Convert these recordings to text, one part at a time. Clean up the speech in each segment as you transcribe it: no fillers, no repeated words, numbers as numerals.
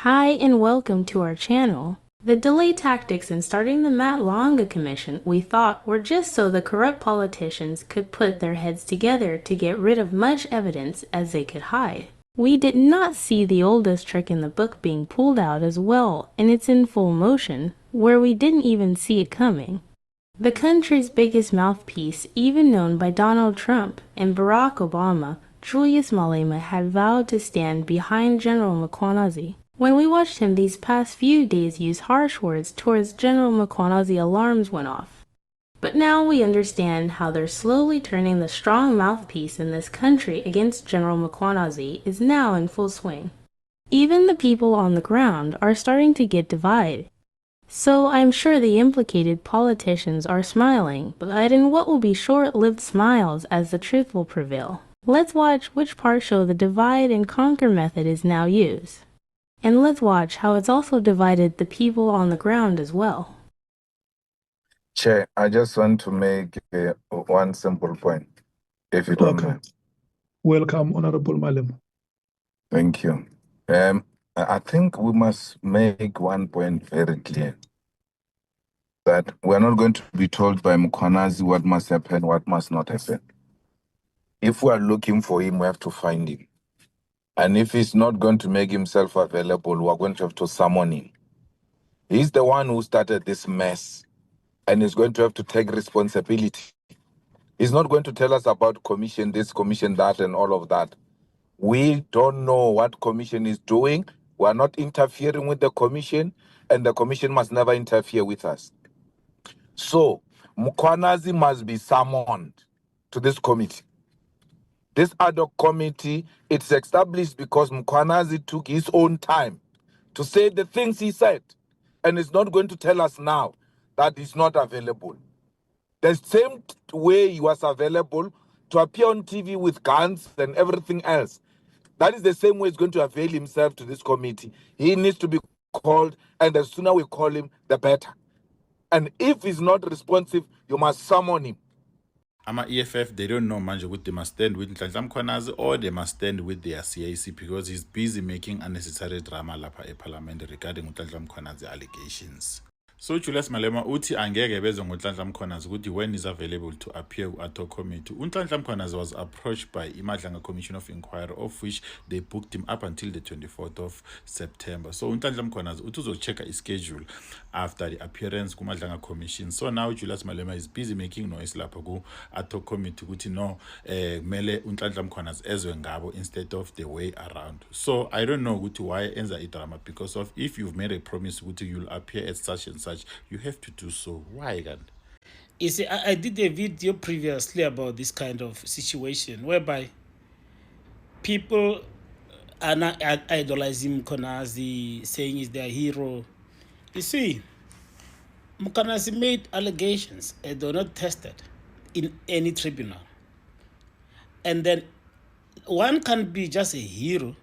Hi and welcome to our channel. The delay tactics in starting the Matt Longa Commission we thought were just so the corrupt politicians could put their heads together to get rid of much evidence as they could hide. We did not see the oldest trick in the book being pulled out as well, and it's in full motion, where we didn't even see it coming. The country's biggest mouthpiece, even known by Donald Trump and Barack Obama, Julius Malema had vowed to stand behind General mkhwanazi. When we watched him these past few days use harsh words towards General mkhwanazi, alarms went off. But now we understand how they're slowly turning the strong mouthpiece in this country against General mkhwanazi is now in full swing. Even the people on the ground are starting to get divided. So I'm sure the implicated politicians are smiling, but in what will be short-lived smiles as the truth will prevail. Let's watch which part show the divide and conquer method is now used. And let's watch how it's also divided the people on the ground as well. Chair, I just want to make one simple point, if you don't mind. Welcome, Honorable Malema. Thank you. I think we must make one point very clear, that we're not going to be told by mkhwanazi what must happen, what must not happen. If we are looking for him, we have to find him. And if he's not going to make himself available, we're going to have to summon him. He's the one who started this mess, and he's going to have to take responsibility. He's not going to tell us about commission this, commission that, and all of that. We don't know what commission is doing. We are not interfering with the commission, and the commission must never interfere with us. So, mkhwanazi must be summoned to this committee. This ad hoc committee, it's established because mkhwanazi took his own time to say the things he said, and is not going to tell us now that he's not available. The same way he was available to appear on TV with guns and everything else, that is the same way he's going to avail himself to this committee. He needs to be called, and the sooner we call him, the better. And if he's not responsive, you must summon him. EFF, they don't know manje ukuthi they must stand with Nhlanhla Mkhwanazi or they must stand with their CAC because he's busy making unnecessary drama lapha eParliament regarding Nhlanhla Mkhwanazi allegations. So Julius Malema uthi angeke bezwe ngoNhlanhla Mkhwanazi ukuthi when is available to appear at a committee. uNhlanhla Mkhwanazi was approached by iMadlanga Commission of Inquiry, of which they booked him up until the 24th of September. So uNhlanhla Mkhwanazi uthi uzochecka ischedule after the appearance kuMadlanga Commission. So now Julius Malema is busy making noise lapha ku at a committee ukuthi no kumele uNhlanhla Mkhwanazi ezwe ngabo instead of the way around. So I don't know ukuthi why enza idrama, because of if you've made a promise ukuthi you'll appear at such and such, you have to do so. Why, God? You see, I did a video previously about this kind of situation whereby people are not idolizing Mkhwanazi, saying he's their hero. You see, Mkhwanazi made allegations and they're not tested in any tribunal. And then one can be just a hero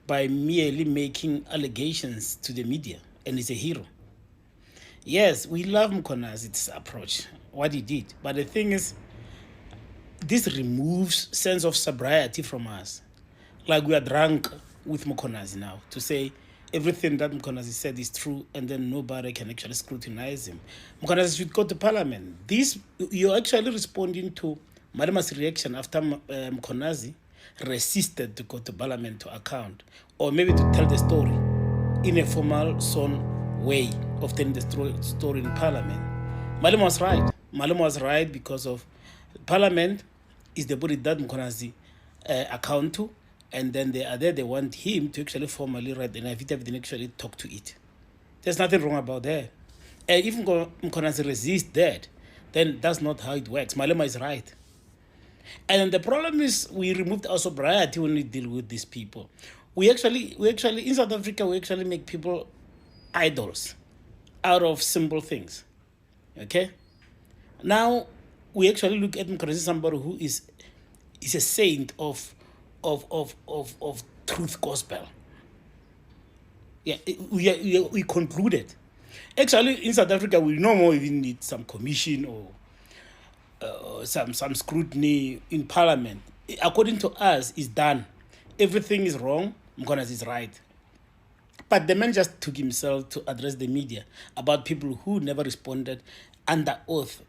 by merely making allegations to the media, and he's a hero. Yes, we love Mkhwanazi's approach, what he did. But the thing is, this removes sense of sobriety from us. Like we are drunk with Mkhwanazi now to say everything that Mkhwanazi said is true, and then nobody can actually scrutinize him. Mkhwanazi should go to parliament. This, you're actually responding to Malema's reaction after Mkhwanazi resisted to go to parliament to account, or maybe to tell the story in a formal, way of telling the story in parliament. Malema was right. Malema was right because of parliament is the body that Mkhwanazi account to, and then they are there. They want him to actually formally write an affidavit and actually talk to it. There's nothing wrong about that. And if Mkhwanazi resists that, then that's not how it works. Malema is right. And the problem is we removed our sobriety when we deal with these people. We actually in South Africa, we actually make people idols out of simple things. Okay? Now we actually look at Mkhwanazi as somebody who is a saint of truth gospel. Yeah, we concluded. Actually, in South Africa, we no more even need some commission or some scrutiny in parliament. According to us, it's done. Everything is wrong. Mkhwanazi is right. But the man just took himself to address the media about people who never responded under oath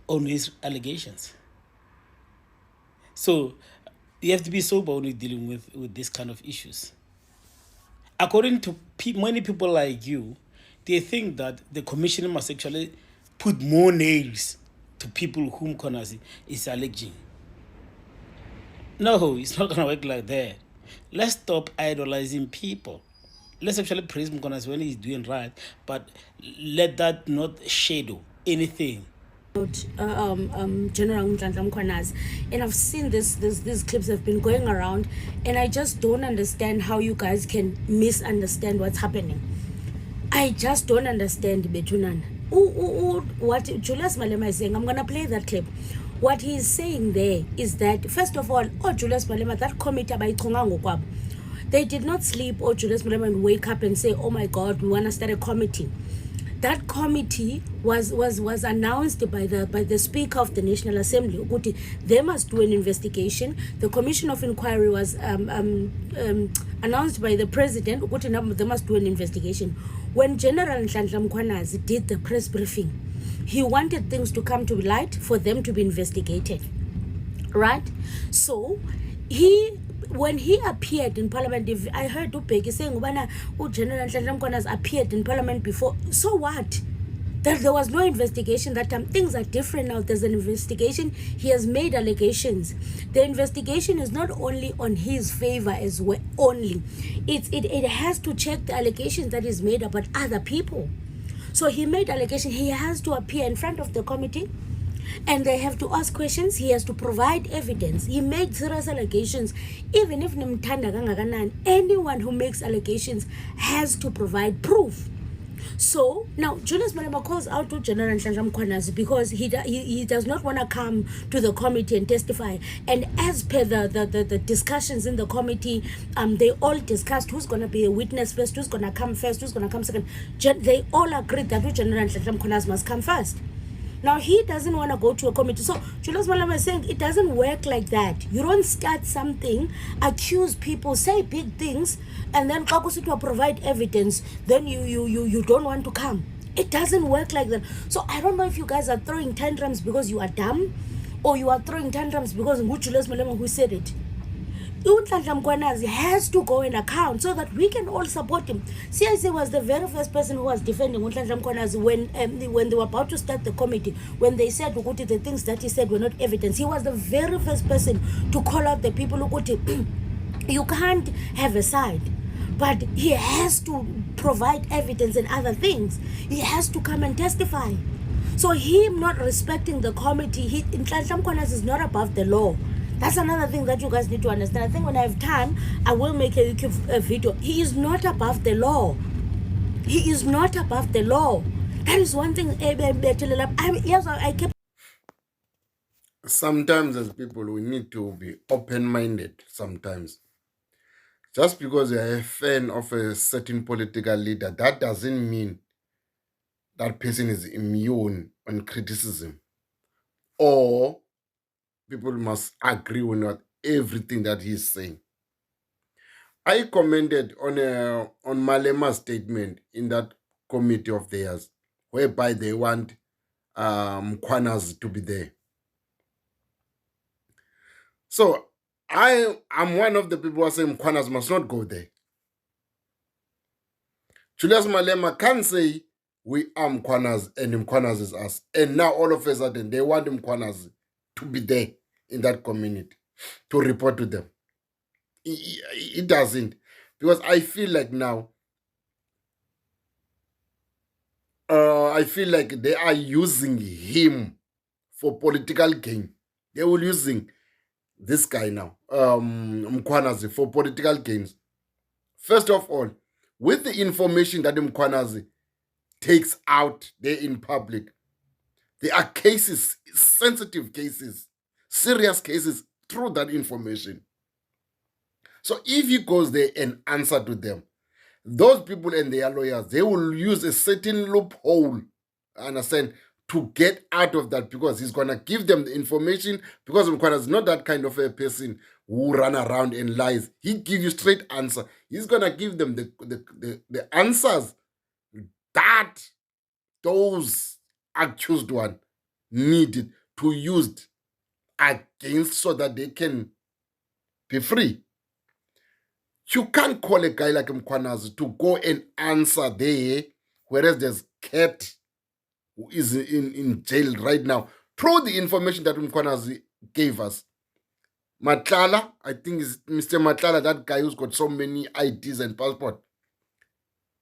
on his allegations. So you have to be sober when you're dealing with this kind of issues. According to many people like you, they think that the commissioner must actually put more nails to people whom mkhwanazi is alleging. No, it's not going to work like that. Let's stop idolizing people. Let's actually praise mkhwanazi when he's doing right, but let that not shadow anything. General Mkhwanazi, and I've seen these clips have been going around, and I just don't understand how you guys can misunderstand what's happening. I just don't understand, Betunan. What Julius Malema is saying, I'm gonna play that clip. What he's saying there is that, first of all, Julius Malema, that committee by Tongango, they did not sleep, or Julius Malema and wake up and say, oh my God, we wanna start a committee. That committee was announced by the Speaker of the National Assembly. They must do an investigation. The Commission of Inquiry was announced by the President. They must do an investigation. When General Mkhwanazi did the press briefing, he wanted things to come to light for them to be investigated, right? So when he appeared in Parliament, I heard Upeki saying, General Mkhwanazi appeared in Parliament before. So what? That there was no investigation that time. Things are different now. There's an investigation. He has made allegations. The investigation is not only on his favor as well, only. It has to check the allegations that is made about other people. So he made allegation. He has to appear in front of the committee, and they have to ask questions. He has to provide evidence. He made serious allegations. Even if anyone who makes allegations has to provide proof. So now Julius Malema calls out to General Mkhwanazi because he does not want to come to the committee and testify. And as per the discussions in the committee, they all discussed who's going to be a witness first, who's going to come first, who's going to come second. They all agreed that General Mkhwanazi must come first. Now he doesn't want to go to a committee. So Julius Malema is saying it doesn't work like that. You don't start something, accuse people, say big things, and then provide evidence. Then you don't want to come. It doesn't work like that. So I don't know if you guys are throwing tantrums because you are dumb, or you are throwing tantrums because Julius Malema who said it. Mkhwanazi has to go and account so that we can all support him. CIC was the very first person who was defending Mkhwanazi when they were about to start the committee. When they said the things that he said were not evidence, he was the very first person to call out the people who you can't have a side, but he has to provide evidence and other things. He has to come and testify. So him not respecting the committee, Mkhwanazi is not above the law. That's another thing that you guys need to understand. I think when I have time, I will make a video. He is not above the law. He is not above the law. That is one thing. I kept. Sometimes as people, we need to be open-minded sometimes. Just because you're a fan of a certain political leader, that doesn't mean that person is immune on criticism, or people must agree with not everything that he's saying. I commented on Malema's statement in that committee of theirs, whereby they want Mkhwanazi to be there. So I'm one of the people who are saying Mkhwanazi must not go there. Julius Malema can say we are Mkhwanazi and Mkhwanazi is us. And now all of a sudden they want Mkhwanazi to be there in that community to report to them. It doesn't. Because I feel like now, I feel like they are using him for political gain. They will using this guy now, Mkhwanazi, for political gains. First of all, with the information that Mkhwanazi takes out there in public, there are cases, sensitive cases, serious cases through that information. So if he goes there and answer to them, those people and their lawyers, they will use a certain loophole, understand, to get out of that, because he's going to give them the information, because Mkhwanazi is not that kind of a person who run around and lies. He give you straight answer. He's going to give them the answers that those accused one needed to use against, so that they can be free. You can't call a guy like Mkhwanazi to go and answer there, whereas there's Cat who is in jail right now, through the information that Mkhwanazi gave us. Matlala, I think is Mr. Matlala, that guy who's got so many IDs and passport,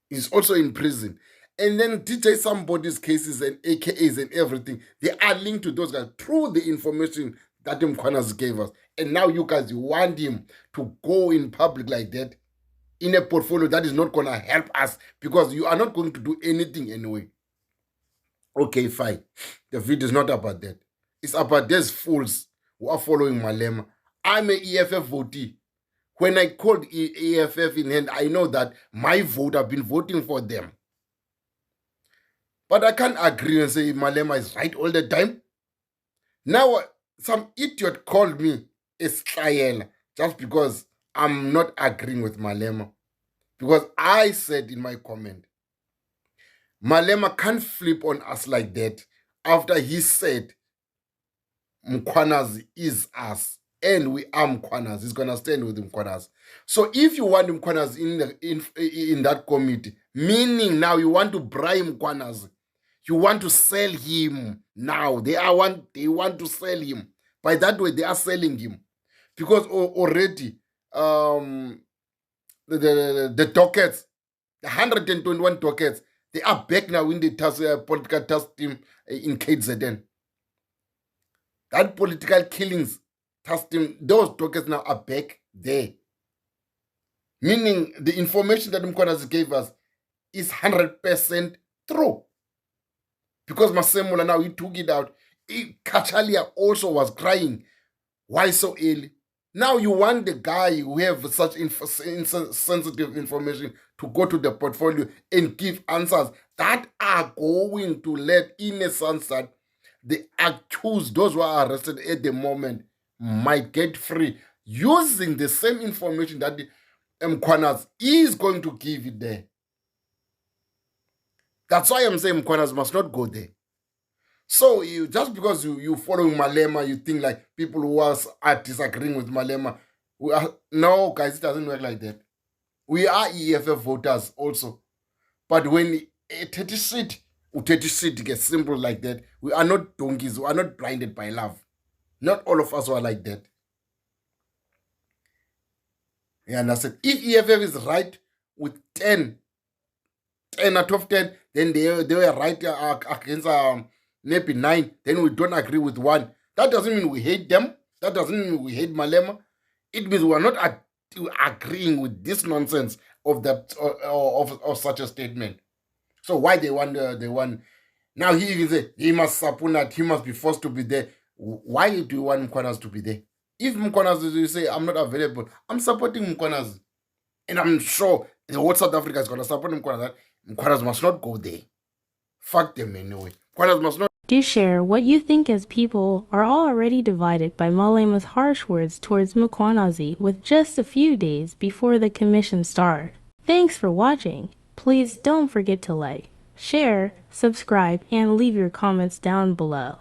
is also in prison. And then DJ Somebody's cases and AKAs and everything, they are linked to those guys through the information that Mkhwanazi gave us. And now you guys, you want him to go in public like that in a portfolio that is not going to help us, because you are not going to do anything anyway. Okay, fine. The video is not about that. It's about these fools who are following Malema. I'm an EFF votee. When I called EFF in hand, I know that my vote, I've been voting for them. But I can't agree and say Malema is right all the time. Now, some idiot called me a Slayela just because I'm not agreeing with Malema. Because I said in my comment, Malema can't flip on us like that after he said Mkhwanazi is us and we are Mkhwanazi. He's going to stand with Mkhwanazi. So if you want Mkhwanazi in that committee, meaning now you want to bribe Mkhwanazi, you want to sell him now. They want to sell him. By that way, they are selling him. Because already the dockets, the 121 dockets, they are back now in the political task team in KZN. That political killings task team, those dockets now are back there. Meaning the information that Mkhwanazi gave us is 100% true. Because Masemola now, he took it out. Kachalia also was crying. Why so early? Now you want the guy who have such sensitive information to go to the portfolio and give answers that are going to let innocents that the accused, those who are arrested at the moment, might get free using the same information that the Mkhwanazi is going to give it there. That's why I'm saying Mkhwanazi must not go there. So just because you following Malema, you think like people who are disagreeing with Malema. No, guys, it doesn't work like that. We are EFF voters also. But when a 30 seat gets simple like that, we are not donkeys. We are not blinded by love. Not all of us are like that. You understand? If EFF is right with 10 out of 10, then they were right against maybe 9, then we don't agree with 1. That doesn't mean we hate them. That doesn't mean we hate Malema. It means we are not agreeing with this nonsense of that of such a statement. So why they want now he even say he must sapuna, he must be forced to be there. Why do you want Mkhwanazi to be there? If Mkhwanazi you say I'm not available, I'm supporting Mkhwanazi. And I'm sure the whole South Africa is gonna support Mkhwanazi. Mkhwanazi must not go there. Fuck them anyway. Mkhwanazi must not. Do share what you think, as people are already divided by Malema's harsh words towards Mkhwanazi with just a few days before the commission started. Thanks for watching. Please don't forget to like, share, subscribe, and leave your comments down below.